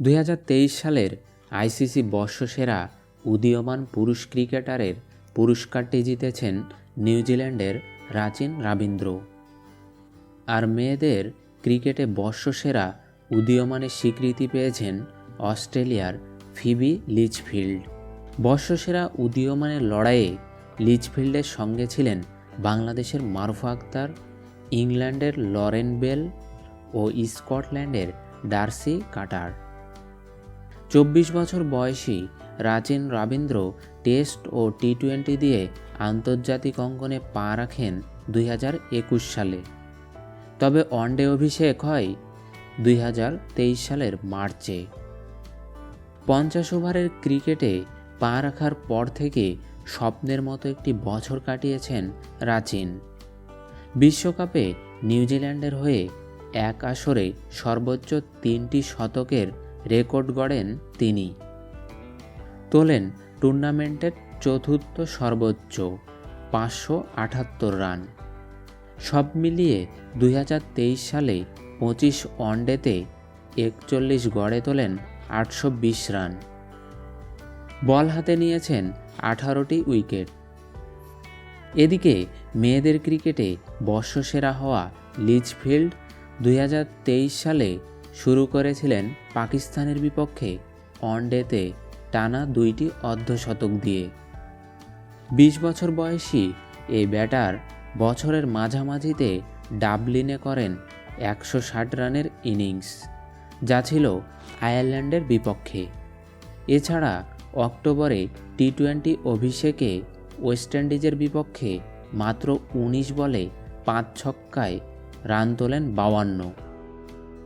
2023 সালের আইসিসি বর্ষসেরা উদীয়মান পুরুষ ক্রিকেটারের পুরস্কারটি জিতেছেন নিউজিল্যান্ডের রাচিন রাবিন্দ্র। আর মেয়েদের ক্রিকেটে বর্ষসেরা উদীয়মানের স্বীকৃতি পেয়েছেন অস্ট্রেলিয়ার ফিবি লিচফিল্ড। বর্ষসেরা উদীয়মানের লড়াইয়ে লিচফিল্ডের সঙ্গে ছিলেন বাংলাদেশের মারুফা আক্তার, ইংল্যান্ডের লরেন বেল ও স্কটল্যান্ডের ডার্সি কাটার। 24 বছর বয়সী রাচিন রাবিন্দ্র টেস্ট ও টি-20 দিয়ে আন্তর্জাতিক অঙ্গনে পা রাখেন 2021 সালে। তবে ওয়ানডে অভিষেক হয় 2023 সালের মার্চে। 50 ওভারের ক্রিকেটে পা রাখার পর থেকে স্বপ্নের মতো একটি বছর কাটিয়েছেন রাচিন। বিশ্বকাপে নিউজিল্যান্ডের হয়ে এক আসরে সর্বোচ্চ 3টি শতকের রেকর্ড গড়েন তিনি। তোলেন টুর্নামেন্টের চতুর্থ সর্বোচ্চ 578 রান। সব মিলিয়ে 2023 সালে 25 ওয়ানডেতে 41 গড়ে তোলেন 820 রান। বল হাতে নিয়েছেন 18টি উইকেট। এদিকে মেয়েদের ক্রিকেটে বর্ষসেরা হওয়া লিচফিল্ড 2023 সালে শুরু করেছিলেন পাকিস্তানের বিপক্ষে ওয়ানডেতে টানা 2টি অর্ধশতক দিয়ে। 20 বছর বয়সী এই ব্যাটার বছরের মাঝামাঝিতে ডাবলিনে করেন 160 রানের ইনিংস, যা ছিল আয়ারল্যান্ডের বিপক্ষে। এছাড়া অক্টোবরে টি-20 অভিষেকে ওয়েস্ট ইন্ডিজের বিপক্ষে মাত্র 19 বলে 5 ছক্কায় রান তোলেন 52।